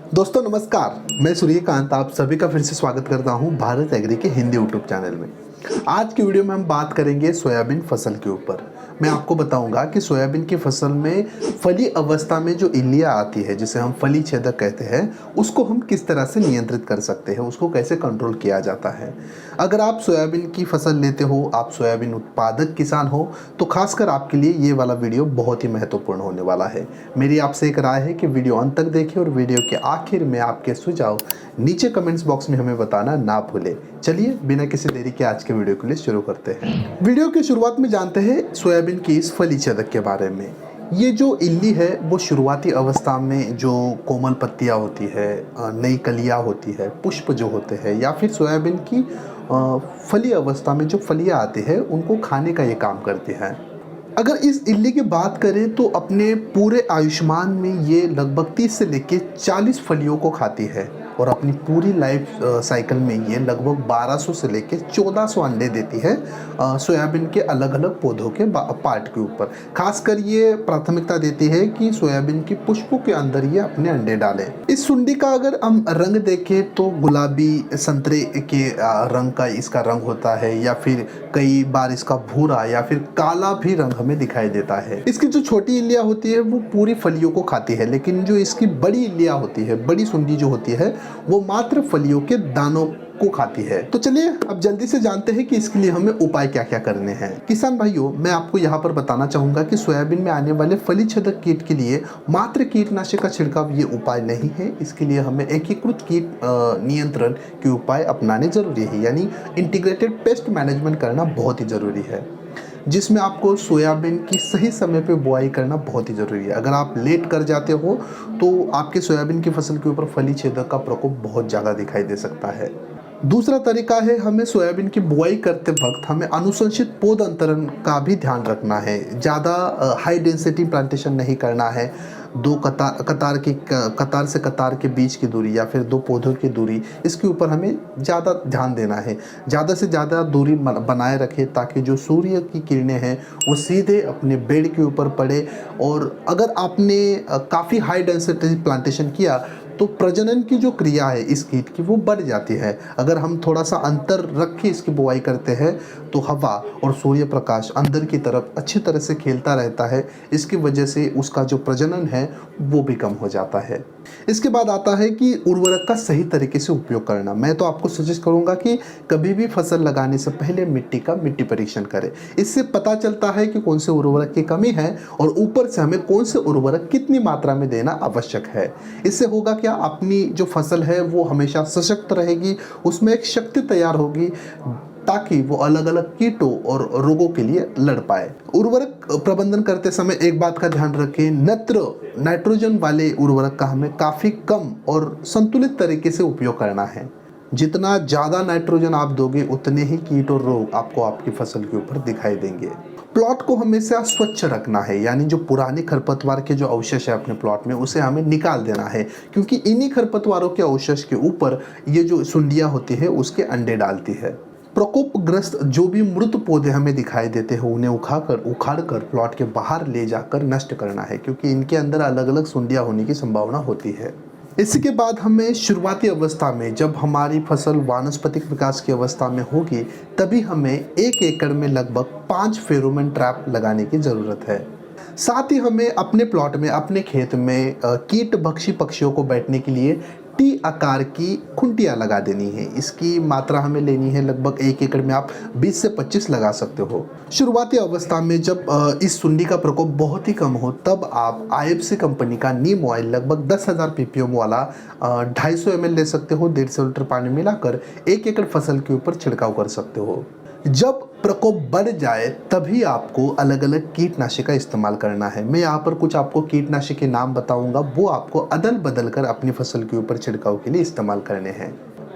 दोस्तों नमस्कार, मैं सूर्यकांत आप सभी का फिर से स्वागत करता हूं भारत एग्री के हिंदी यूट्यूब चैनल में। आज की वीडियो में हम बात करेंगे सोयाबीन फसल के ऊपर। मैं आपको बताऊंगा कि सोयाबीन की फसल में फली अवस्था में जो इल्लियाँ आती है, जिसे हम फली छेदक कहते हैं, उसको हम किस तरह से नियंत्रित कर सकते हैं, उसको कैसे कंट्रोल किया जाता है। अगर आप सोयाबीन की फसल लेते हो, आप सोयाबीन उत्पादक किसान हो, तो खासकर आपके लिए ये वाला वीडियो बहुत ही महत्वपूर्ण होने वाला है। मेरी आपसे एक राय है कि वीडियो अंत तक देखें और वीडियो के आखिर में आपके सुझाव नीचे कमेंट्स बॉक्स में हमें बताना ना भूलें। चलिए बिना किसी देरी के आज के वीडियो के लिए शुरू करते हैं। वीडियो की शुरुआत में जानते हैं सोयाबीन की इस फली छेदक के बारे में। ये जो इल्ली है वो शुरुआती अवस्था में जो कोमल पत्तियां होती है, नई कलियां होती है, पुष्प जो होते हैं, या फिर सोयाबीन की फली अवस्था में जो फलियां आती है उनको खाने का ये काम करती है। अगर इस इल्ली की बात करें तो अपने पूरे आयुष्मान में ये लगभग 30 से लेकर 40 फलियों को खाती है और अपनी पूरी लाइफ साइकिल में ये लगभग 1200 से लेकर 1400 अंडे देती है सोयाबीन के अलग अलग पौधों के पार्ट के ऊपर। खासकर ये प्राथमिकता देती है कि सोयाबीन की पुष्पों के अंदर ये अपने अंडे डालें। इस सुंडी का अगर हम रंग देखें तो गुलाबी संतरे के रंग का इसका रंग होता है, या फिर कई बार इसका भूरा या फिर काला भी रंग हमें दिखाई देता है। इसकी जो छोटी इल्लियाँ होती है वो पूरी फलियों को खाती है, लेकिन जो इसकी बड़ी इल्लियाँ होती है, बड़ी सुंडी जो होती है, वो मात्र फलियों के दानों को खाती है। तो चलिए अब जल्दी से जानते हैं कि इसके लिए हमें उपाय क्या क्या करने हैं। किसान भाइयों, मैं आपको यहाँ पर बताना चाहूंगा कि सोयाबीन में आने वाले फली छेदक कीट के लिए मात्र कीटनाशक का छिड़काव ये उपाय नहीं है। इसके लिए हमें एकीकृत कीट नियंत्रण के उपाय अपनाने जरूरी है, यानी इंटीग्रेटेड पेस्ट मैनेजमेंट करना बहुत ही जरूरी है, जिसमें आपको सोयाबीन की सही समय पे बुआई करना बहुत ही ज़रूरी है। अगर आप लेट कर जाते हो तो आपके सोयाबीन की फसल के ऊपर फली छेदक का प्रकोप बहुत ज़्यादा दिखाई दे सकता है। दूसरा तरीका है, हमें सोयाबीन की बुआई करते वक्त हमें अनुशंसित पौध अंतरण का भी ध्यान रखना है। ज़्यादा हाई डेंसिटी प्लांटेशन नहीं करना है। दो कतार से कतार के बीच की दूरी या फिर दो पौधों की दूरी, इसके ऊपर हमें ज़्यादा ध्यान देना है। ज़्यादा से ज़्यादा दूरी बनाए रखें ताकि जो सूर्य की किरणें हैं वो सीधे अपने बेड के ऊपर पड़े। और अगर आपने काफ़ी हाई डेंसिटी प्लांटेशन किया तो प्रजनन की जो क्रिया है इस कीट की वो बढ़ जाती है। अगर हम थोड़ा सा अंतर रख के इसकी बुआई करते हैं तो हवा और सूर्य प्रकाश अंदर की तरफ अच्छी तरह से खेलता रहता है। इसकी वजह से उसका जो प्रजनन है वो भी कम हो जाता है। इसके बाद आता है कि उर्वरक का सही तरीके से उपयोग करना। मैं तो आपको सजेस्ट करूंगा कि कभी भी फसल लगाने से पहले मिट्टी परीक्षण करें। इससे पता चलता है कि कौन से उर्वरक की कमी है और ऊपर से हमें कौन से उर्वरक कितनी मात्रा में देना आवश्यक है। इससे होगा क्या, अपनी जो फसल है वो हमेशा सशक्त रहेगी, उसमें एक शक्ति तैयार होगी ताकि वो अलग अलग कीटों और रोगों के लिए लड़ पाए। उर्वरक प्रबंधन करते समय एक बात का ध्यान रखें, नाइट्रोजन वाले उर्वरक का हमें काफ़ी कम और संतुलित तरीके से उपयोग करना है। जितना ज़्यादा नाइट्रोजन आप दोगे उतने ही कीट और रोग आपको आपकी फसल के ऊपर दिखाई देंगे। प्लॉट को हमेशा स्वच्छ रखना है, यानी जो पुराने खरपतवार के जो अवशेष है अपने प्लॉट में उसे हमें निकाल देना है, क्योंकि इन्हीं खरपतवारों के अवशेष के ऊपर ये जो सुंडियाँ होती है उसके अंडे डालती है। प्रकोपग्रस्त जो भी मृत पौधे हमें दिखाई देते हैं उन्हें उखाड़ कर प्लॉट के बाहर ले जाकर नष्ट करना है, क्योंकि इनके अंदर अलग अलग सुंडियाँ होने की संभावना होती है। इसके बाद हमें शुरुआती अवस्था में, जब हमारी फसल वानस्पतिक विकास की अवस्था में होगी, तभी हमें 1 एकड़ में लगभग 5 फेरोमोन ट्रैप लगाने की ज़रूरत है। साथ ही हमें अपने प्लॉट में, अपने खेत में कीट भक्षी पक्षियों को बैठने के लिए टी आकार की खुंटियाँ लगा देनी है। इसकी मात्रा हमें लेनी है लगभग 1 एकड़ में आप 20 से 25 लगा सकते हो। शुरुआती अवस्था में जब इस सुंडी का प्रकोप बहुत ही कम हो तब आप IFC कंपनी का नीम ऑयल लगभग 10,000 ppm वाला 250 ml ले सकते हो। 150 लीटर पानी मिलाकर 1 एकड़ फसल के ऊपर छिड़काव कर सकते हो। जब प्रकोप बढ़ जाए तभी आपको अलग अलग कीटनाशक का इस्तेमाल करना है। मैं यहाँ पर कुछ आपको कीटनाशक के नाम बताऊंगा, वो आपको अदल बदल कर अपनी फसल के ऊपर छिड़काव के लिए इस्तेमाल करने हैं।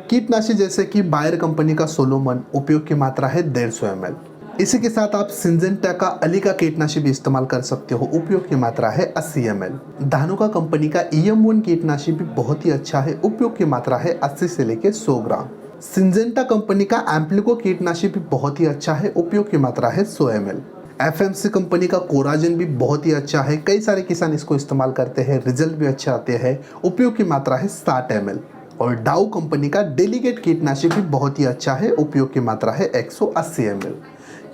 कीटनाशक जैसे कि बायर कंपनी का सोलोमन, उपयोग की मात्रा है 150 ml। इसी के साथ आप सिंजेंटा का अली का कीटनाशक भी इस्तेमाल कर सकते हो, उपयोग की मात्रा है 80 ml। धानुका कंपनी का EM1 कीटनाशक भी बहुत ही अच्छा है, उपयोग की मात्रा है 80 से लेकर 100 ग्राम। सिंजेंटा कंपनी का एम्प्लिको कीटनाशक भी बहुत ही अच्छा है, उपयोग की मात्रा है 100 ml। एफएमसी कंपनी का कोराजन भी बहुत ही अच्छा है, कई सारे किसान इसको इस्तेमाल करते हैं, रिजल्ट भी अच्छे आते हैं। उपयोग की मात्रा है 60 ml। और डाउ कंपनी का डेलीगेट कीटनाशक भी बहुत ही अच्छा है, उपयोग की मात्रा है 180 ml।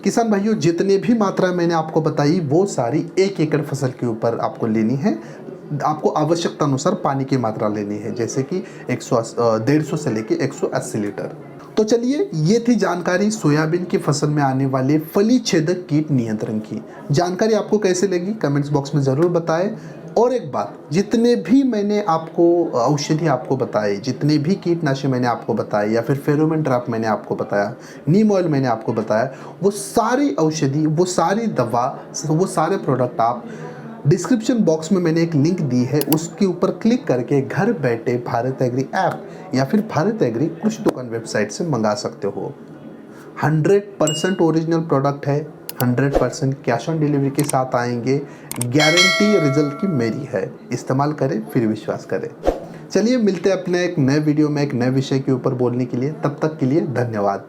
किसान भाइयों, जितने भी मात्रा मैंने आपको बताई वो सारी 1 एकड़ फसल के ऊपर आपको लेनी है। आपको आवश्यकता अनुसार पानी की मात्रा लेनी है, जैसे कि 150 से लेके 180 लीटर। तो चलिए, ये थी जानकारी सोयाबीन की फसल में आने वाले फली छेदक कीट नियंत्रण की। जानकारी आपको कैसे लगी कमेंट्स बॉक्स में ज़रूर बताएं। और एक बात, जितने भी मैंने आपको औषधि आपको बताए, जितने भी कीटनाशक मैंने आपको बताए, या फिर फेरोमोन ट्रैप मैंने आपको बताया, नीम ऑयल मैंने आपको बताया, वो सारी औषधि, वो सारी दवा, वो सारे प्रोडक्ट आप डिस्क्रिप्शन बॉक्स में मैंने एक लिंक दी है, उसके ऊपर क्लिक करके घर बैठे भारत एग्री ऐप या फिर भारत एग्री कृषि दुकान वेबसाइट से मंगा सकते हो। 100% ओरिजिनल प्रोडक्ट है, 100% कैश ऑन डिलीवरी के साथ आएंगे, गारंटी रिजल्ट की मेरी है। इस्तेमाल करें फिर विश्वास करें। चलिए, मिलते हैं अपने एक नए वीडियो में एक नए विषय के ऊपर बोलने के लिए। तब तक के लिए धन्यवाद।